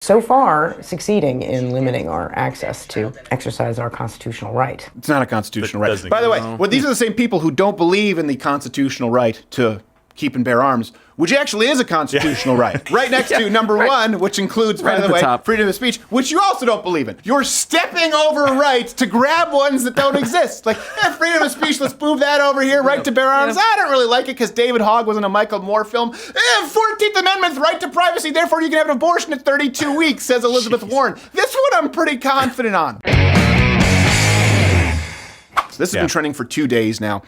so far succeeding in limiting our access to exercise our constitutional right. It's not a constitutional right. By the way, these are the same people who don't believe in the constitutional right to keep and bear arms, which actually is a constitutional right. Right next to number one, which includes, by the way, freedom of speech, which you also don't believe in. You're stepping over a right to grab ones that don't exist. Like, freedom of speech, let's move that over here. Right to bear arms, I don't really like it because David Hogg was in a Michael Moore film. 14th Amendment, right to privacy, therefore you can have an abortion at 32 weeks, says Elizabeth Warren. This one I'm pretty confident on. So this has been trending for 2 days now.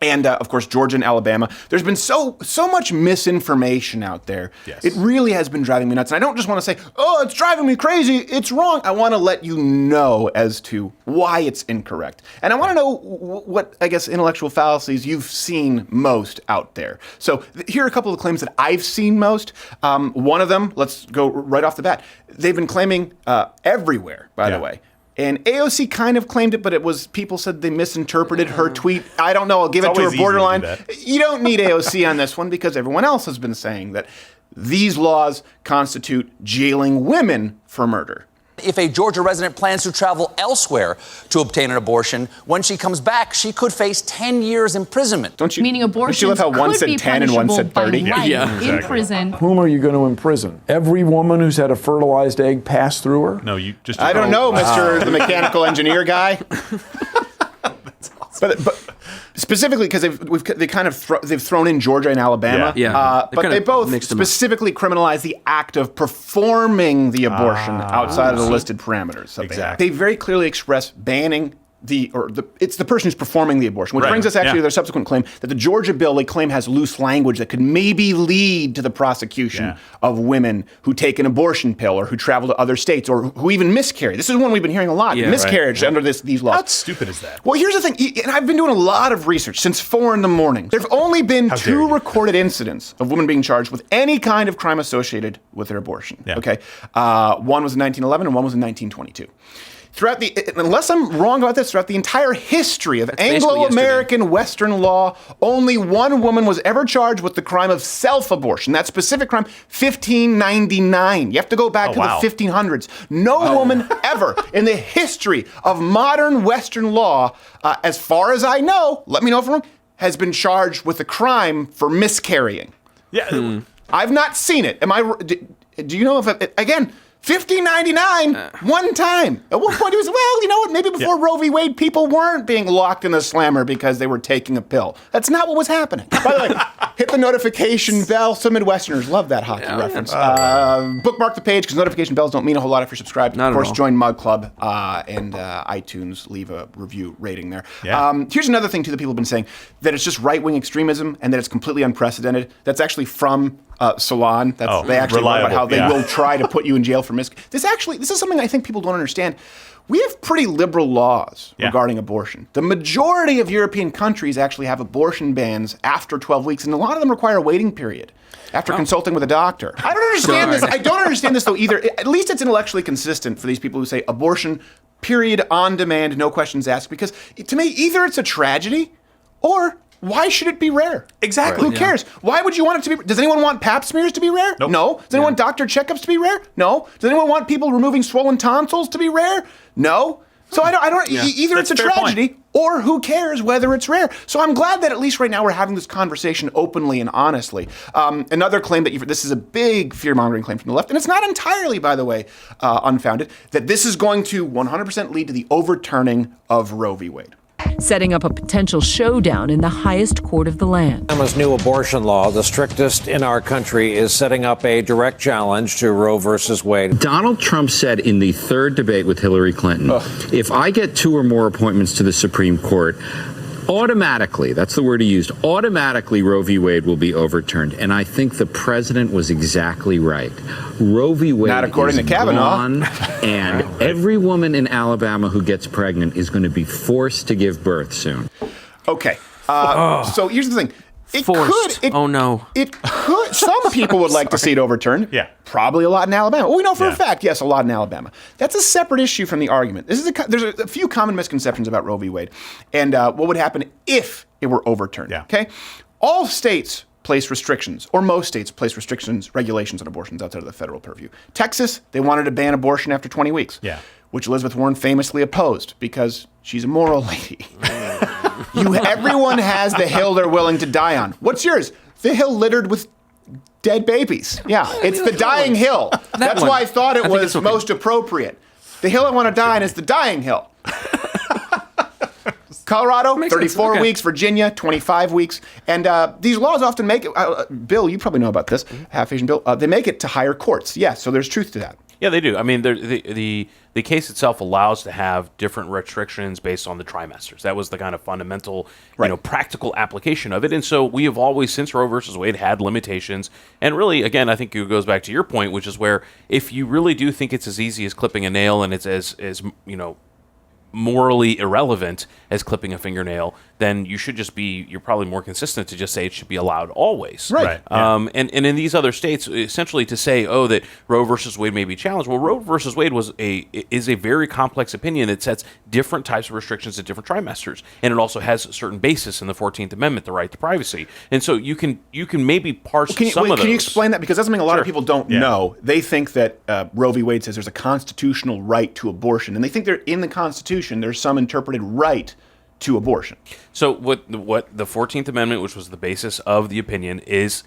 And, of course, Georgia and Alabama. There's been so much misinformation out there. Yes. It really has been driving me nuts. And I don't just want to say, oh, it's driving me crazy, it's wrong. I want to let you know as to why it's incorrect. And I want to know what, I guess, intellectual fallacies you've seen most out there. So here are a couple of claims that I've seen most. One of them, let's go right off the bat. They've been claiming everywhere, by the way. And AOC kind of claimed it, but it was, people said they misinterpreted her tweet. I don't know, I'll give it to her borderline. You don't need AOC on this one because everyone else has been saying that these laws constitute jailing women for murder. If a Georgia resident plans to travel elsewhere to obtain an abortion, when she comes back, she could face 10 years imprisonment. Meaning abortion could be punishable in prison. Whom are you going to imprison? Every woman who's had a fertilized egg pass through her? No, you just. I don't know, Mr. the mechanical engineer guy. That's awesome. But specifically because they've thrown in Georgia and Alabama, but they both specifically criminalize the act of performing the abortion outside of the listed parameters. Exactly. They very clearly express banning it's the person who's performing the abortion, which brings us actually to their subsequent claim that the Georgia bill they claim has loose language that could maybe lead to the prosecution of women who take an abortion pill or who travel to other states or who even miscarry. This is one we've been hearing a lot, miscarriage under these laws. How stupid is that? Well, here's the thing, and I've been doing a lot of research since 4 a.m. There have only been 2 recorded incidents of women being charged with any kind of crime associated with their abortion. Okay, one was in 1911 and one was in 1922. Unless I'm wrong about this, throughout the entire history of Anglo-American Western law, only one woman was ever charged with the crime of self-abortion. That specific crime, 1599. You have to go back to the 1500s. No woman ever in the history of modern Western law, as far as I know, let me know if I'm wrong, has been charged with a crime for miscarrying. Yeah, I've not seen it. Do you know if again? 1599, one time. At one point he was, well, you know what, maybe before Roe v. Wade, people weren't being locked in the slammer because they were taking a pill. That's not what was happening. By the way, hit the notification bell. Some Midwesterners love that hockey reference. Bookmark the page because notification bells don't mean a whole lot if you're subscribed. Of course, join Mug Club and iTunes. Leave a review rating there. Here's another thing, too, that people have been saying, that it's just right-wing extremism and that it's completely unprecedented. That's actually from Salon. They actually wrote about how they will try to put you in jail for This is something I think people don't understand. We have pretty liberal laws regarding abortion. The majority of European countries actually have abortion bans after 12 weeks, and a lot of them require a waiting period after consulting with a doctor. I don't understand this. I don't understand this, though, either. At least it's intellectually consistent for these people who say abortion, period, on demand, no questions asked, because to me, either it's a tragedy or why should it be rare? Exactly. Who cares? Why would you want it to be? Does anyone want pap smears to be rare? Nope. No. Does anyone want doctor checkups to be rare? No. Does anyone want people removing swollen tonsils to be rare? No. So I don't. Either it's a tragedy or who cares whether it's rare. So I'm glad that at least right now we're having this conversation openly and honestly. Another claim that this is a big fear-mongering claim from the left, and it's not entirely, by the way, unfounded, that this is going to 100% lead to the overturning of Roe v. Wade. Setting up a potential showdown in the highest court of the land. Alabama's new abortion law, the strictest in our country, is setting up a direct challenge to Roe versus Wade. Donald Trump said in the third debate with Hillary Clinton, if I get 2 or more appointments to the Supreme Court, automatically, that's the word he used, automatically Roe v. Wade will be overturned. And I think the president was exactly right. Roe v. Wade not according to Kavanaugh. And every woman in Alabama who gets pregnant is going to be forced to give birth soon. Okay. So here's the thing. It could. Some people would like to see it overturned. Yeah. Probably a lot in Alabama. Well, we know for a fact, yes, a lot in Alabama. That's a separate issue from the argument. There's a few common misconceptions about Roe v. Wade and what would happen if it were overturned. Okay. All states place restrictions, or most states place restrictions, regulations on abortions outside of the federal purview. Texas, they wanted to ban abortion after 20 weeks, which Elizabeth Warren famously opposed because she's a moral lady. Everyone has the hill they're willing to die on. What's yours? The hill littered with dead babies. Yeah, it's the dying hill. That's why I thought it was most appropriate. The hill I want to die on is the dying hill. Colorado, 34 weeks. Virginia, 25 weeks. And these laws often make it, Bill, you probably know about this, half-Asian Bill, they make it to higher courts. Yes, so there's truth to that. Yeah, they do. I mean, the case itself allows to have different restrictions based on the trimesters. That was the kind of fundamental, practical application of it. And so we have always, since Roe versus Wade, had limitations. And really, again, I think it goes back to your point, which is where if you really do think it's as easy as clipping a nail and it's as morally irrelevant as clipping a fingernail, then you're probably more consistent to just say it should be allowed always. Right. And in these other states, essentially to say, that Roe versus Wade may be challenged. Well, Roe versus Wade is a very complex opinion that sets different types of restrictions at different trimesters. And it also has a certain basis in the 14th Amendment, the right to privacy. And so you can maybe parse some of those. Can you explain that? Because that's something a lot of people don't know. They think that Roe v. Wade says there's a constitutional right to abortion. And they think in the Constitution there's some interpreted right to abortion. So what the 14th Amendment, which was the basis of the opinion, is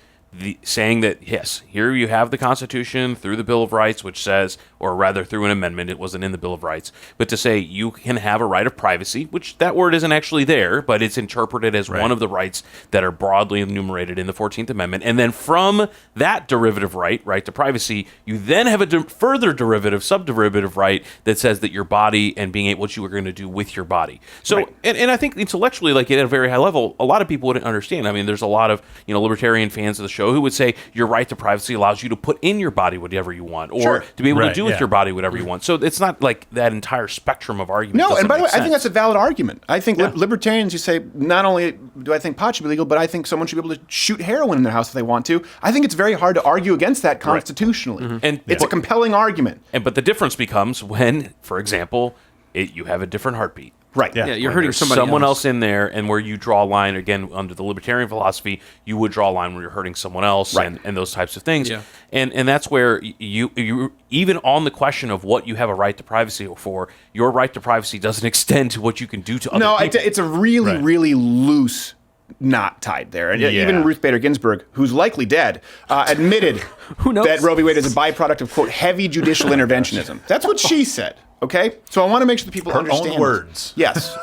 saying that, yes, here you have the Constitution through the Bill of Rights, which says, or rather through an amendment, it wasn't in the Bill of Rights, but to say you can have a right of privacy, which that word isn't actually there, but it's interpreted as one of the rights that are broadly enumerated in the 14th Amendment. And then from that derivative right to privacy, you then have a further subderivative right that says that your body and being able, what you are going to do with your body. So, and I think intellectually, like at a very high level, a lot of people wouldn't understand. I mean, there's a lot of, libertarian fans of the show who would say your right to privacy allows you to put in your body whatever you want, or to be able to do with your body whatever you want. So it's not like that entire spectrum of argument. No, and by the way, I think that's a valid argument. I think libertarians who say, not only do I think pot should be legal, but I think someone should be able to shoot heroin in their house if they want to. I think it's very hard to argue against that constitutionally. And it's a compelling argument. But the difference becomes when, for example, you have a different heartbeat. Right. Yeah, you're hurting someone else in there, and where you draw a line, again, under the libertarian philosophy, you would draw a line where you're hurting someone else and those types of things. Yeah. And that's where you even on the question of what you have a right to privacy for, your right to privacy doesn't extend to what you can do to other people. No, it's a really, really loose knot tied there. And even Ruth Bader Ginsburg, who's likely dead, admitted that Roe v. Wade is a byproduct of, quote, heavy judicial interventionism. That's what she said. Okay, so I want to make sure that people understand. Her own words. Yes,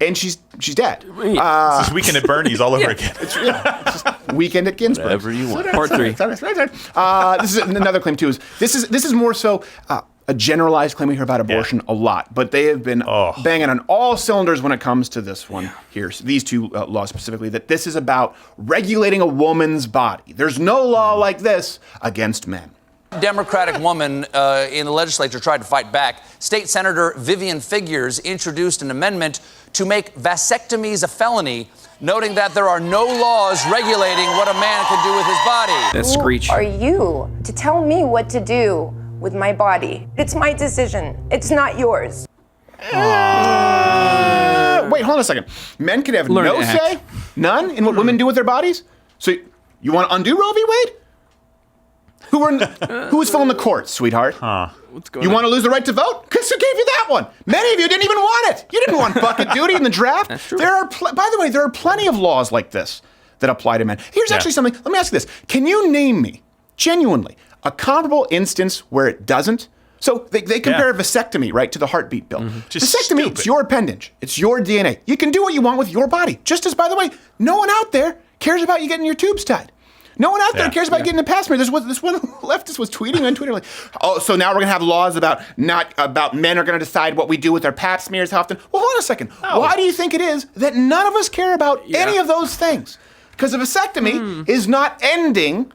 and she's dead. This is Weekend at Bernie's all over again. It's just Weekend at Ginsburg. Whatever you want. Part 3. This is another claim too. This is more so a generalized claim we hear about abortion a lot, but they have been banging on all cylinders when it comes to this one here. So these two laws specifically, that this is about regulating a woman's body. There's no law like this against men. Democratic woman in the legislature tried to fight back. State Senator Vivian Figures introduced an amendment to make vasectomies a felony, noting that there are no laws regulating what a man can do with his body. That screech. Who are you to tell me what to do with my body? It's my decision. It's not yours. Wait, hold on a second. Men can have no say, none, in what women do with their bodies? So you want to undo Roe v. Wade? Who was filling the court, sweetheart? What's going you on? want to lose the right to vote? Because who gave you that one? Many of you didn't even want it. You didn't want bucket duty in the draft. That's true. By the way, there are plenty of laws like this that apply to men. Here's actually something. Let me ask you this. Can you name me, genuinely, a comparable instance where it doesn't? So they compare vasectomy, right, to the heartbeat bill. Vasectomy, it's your appendage. It's your DNA. You can do what you want with your body. Just as, by the way, no one out there cares about you getting your tubes tied. No one out there cares about getting a pap smear. This one leftist was tweeting on Twitter like, oh, so now we're gonna have laws about men are gonna decide what we do with our pap smears how often. Well, hold on a second. Why do you think it is that none of us care about any of those things? Because a vasectomy is not ending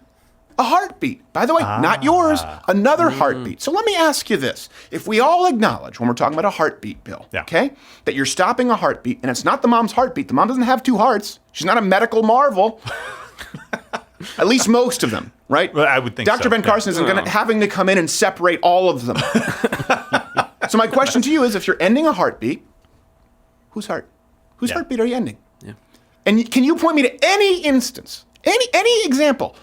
a heartbeat. By the way, not yours, another heartbeat. So let me ask you this. If we all acknowledge when we're talking about a heartbeat bill, okay, that you're stopping a heartbeat, and it's not the mom's heartbeat. The mom doesn't have two hearts. She's not a medical marvel. At least most of them, right? Well, I would think Dr. so. Ben Carson isn't having to come in and separate all of them. So my question to you is, if you're ending a heartbeat, whose heartbeat are you ending? Yeah. And can you point me to any instance Any example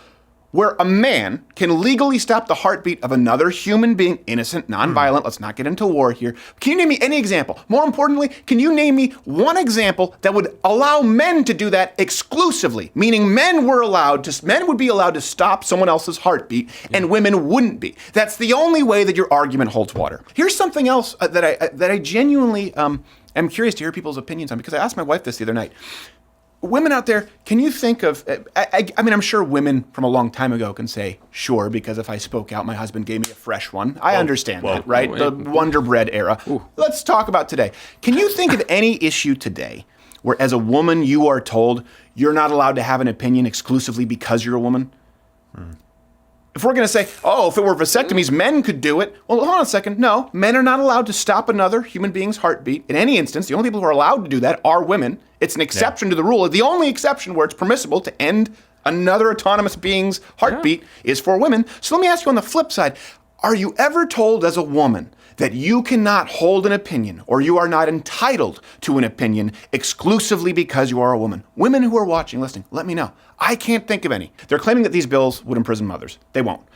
where a man can legally stop the heartbeat of another human being, innocent, nonviolent, let's not get into war here. Can you name me any example? More importantly, can you name me one example that would allow men to do that exclusively? Meaning men would be allowed to stop someone else's heartbeat and women wouldn't be. That's the only way that your argument holds water. Here's something else that I genuinely am curious to hear people's opinions on, because I asked my wife this the other night. Women out there, can you think of, I mean, I'm sure women from a long time ago can say, sure, because if I spoke out, my husband gave me a fresh one. I understand that, right? The Wonder Bread era. Ooh. Let's talk about today. Can you think of any issue today where as a woman you are told you're not allowed to have an opinion exclusively because you're a woman? If we're going to say, if it were vasectomies, men could do it. Well, hold on a second. No, men are not allowed to stop another human being's heartbeat. In any instance, the only people who are allowed to do that are women. It's an exception to the rule. The only exception where it's permissible to end another autonomous being's heartbeat is for women. So let me ask you on the flip side, are you ever told as a woman that you cannot hold an opinion or you are not entitled to an opinion exclusively because you are a woman? Women who are watching, listening, let me know. I can't think of any. They're claiming that these bills would imprison mothers. They won't.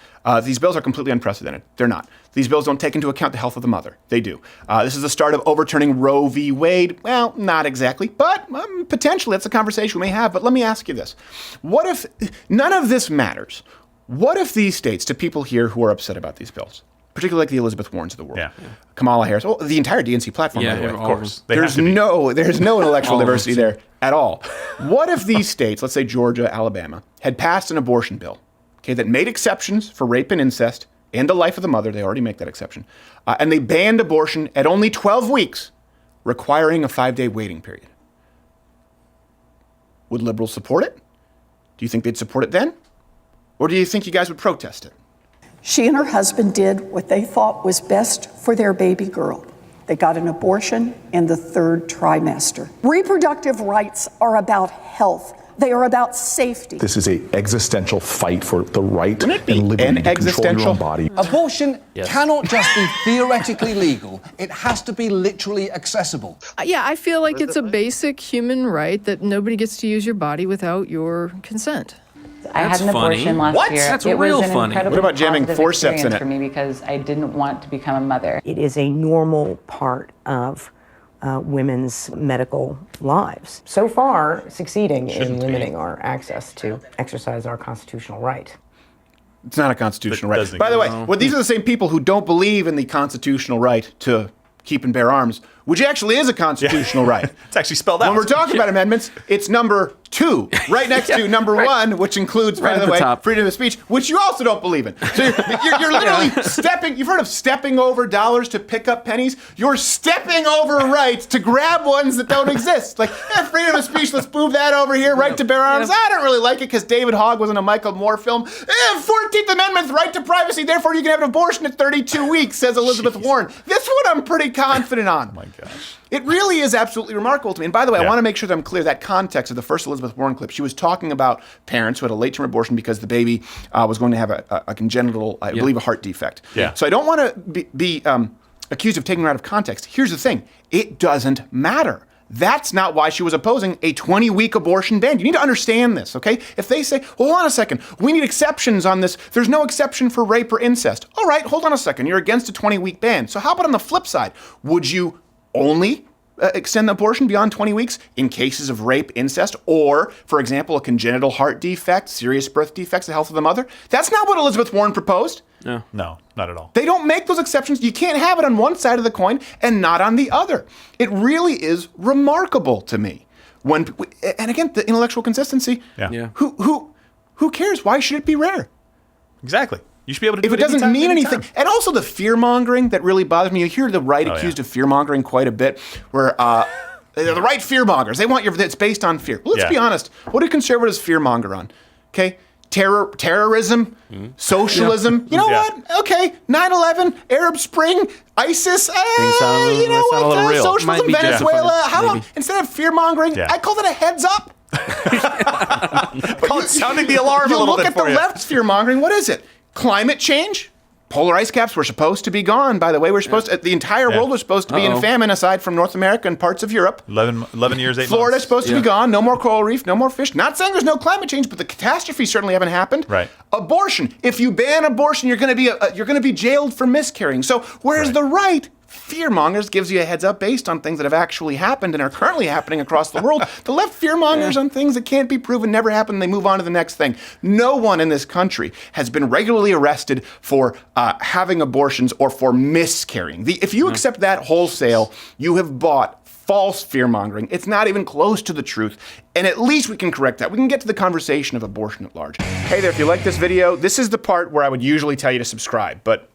These bills are completely unprecedented. They're not. These bills don't take into account the health of the mother. They do. This is the start of overturning Roe v. Wade. Well, not exactly, but potentially that's a conversation we may have. But let me ask you this. What if none of this matters? What if these states, to people here who are upset about these bills, particularly like the Elizabeth Warrens of the world, Kamala Harris, the entire DNC platform, by the way, of course. There's no intellectual diversity there at all. What if these states, let's say Georgia, Alabama, had passed an abortion bill, that made exceptions for rape and incest and the life of the mother? They already make that exception. And they banned abortion at only 12 weeks, requiring a 5-day waiting period. Would liberals support it? Do you think they'd support it then? Or do you think you guys would protest it? She and her husband did what they thought was best for their baby girl. They got an abortion in the 3rd trimester. Reproductive rights are about health. They are about safety. This is an existential fight for the right and liberty to control your own body. Abortion cannot just be theoretically legal. It has to be literally accessible. Yeah, I feel like it's a basic human right that nobody gets to use your body without your consent. I had an abortion last year. That's it real was an funny. incredibly What about jamming positive forceps in experience it? for me because I didn't want to become a mother. It is a normal part of women's medical lives. So far, succeeding in limiting our access to exercise our constitutional right. It's not a constitutional right. By the way, these are the same people who don't believe in the constitutional right to keep and bear arms, which actually is a constitutional right. It's actually spelled out. When we're talking about amendments, it's number 2, right next to number 1, which includes, by the way, freedom of speech, which you also don't believe in. So you're literally stepping, you've heard of stepping over dollars to pick up pennies? You're stepping over rights to grab ones that don't exist. Like, freedom of speech, let's move that over here, right to bear arms. I don't really like it because David Hogg was in a Michael Moore film. 14th Amendment, right to privacy, therefore you can have an abortion at 32 weeks, says Elizabeth Warren. This one I'm pretty confident on. Oh my gosh. It really is absolutely remarkable to me. And by the way, I want to make sure that I'm clear, that context of the first Elizabeth Warren clip, she was talking about parents who had a late-term abortion because the baby was going to have a congenital, I believe, a heart defect. Yeah. So I don't want to be accused of taking her out of context. Here's the thing. It doesn't matter. That's not why she was opposing a 20-week abortion ban. You need to understand this, okay? If they say, well, hold on a second, we need exceptions on this. There's no exception for rape or incest. All right, hold on a second. You're against a 20-week ban. So how about on the flip side? Would you only extend the abortion beyond 20 weeks in cases of rape, incest, or, for example, a congenital heart defect, serious birth defects, the health of the mother? That's not what Elizabeth Warren proposed. No, not at all. They don't make those exceptions. You can't have it on one side of the coin and not on the other. It really is remarkable to me. And again, the intellectual consistency. Yeah. Who cares? Why should it be rare? Exactly. You should be able to do it. If it doesn't mean anything. Anytime. And also the fear-mongering that really bothers me. You hear the right accused of fear-mongering quite a bit, where the right fear-mongers, they want it's based on fear. Well, let's be honest. What do conservatives fear-monger on? Okay? Terrorism, socialism. You know what? Okay, 9/11, Arab Spring, ISIS. You know what? Socialism, Venezuela. How about instead of fear-mongering, I call that a heads-up. Sounding the alarm a little bit for you. You look at the left's fear-mongering. What is it? Climate change? Polar ice caps were supposed to be gone, by the way. The entire world was supposed to be in famine aside from North America and parts of Europe. 11 years, 8 months. Florida's supposed to be gone. No more coral reef, no more fish. Not saying there's no climate change, but the catastrophes certainly haven't happened. Right. Abortion. If you ban abortion, you're going to be jailed for miscarrying. So whereas the right fearmongers gives you a heads up based on things that have actually happened and are currently happening across the world. The left fearmongers on things that can't be proven, never happened, they move on to the next thing. No one in this country has been regularly arrested for having abortions or for miscarrying. If you accept that wholesale, you have bought false fear-mongering. It's not even close to the truth. And at least we can correct that. We can get to the conversation of abortion at large. Hey there, if you like this video, this is the part where I would usually tell you to subscribe, but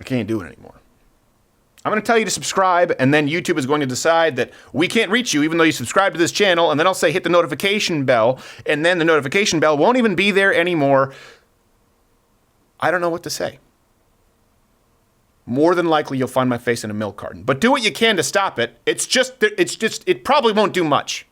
I can't do it anymore. I'm going to tell you to subscribe, and then YouTube is going to decide that we can't reach you even though you subscribe to this channel, and then I'll say hit the notification bell, and then the notification bell won't even be there anymore. I don't know what to say. More than likely you'll find my face in a milk carton. But do what you can to stop it. It probably won't do much.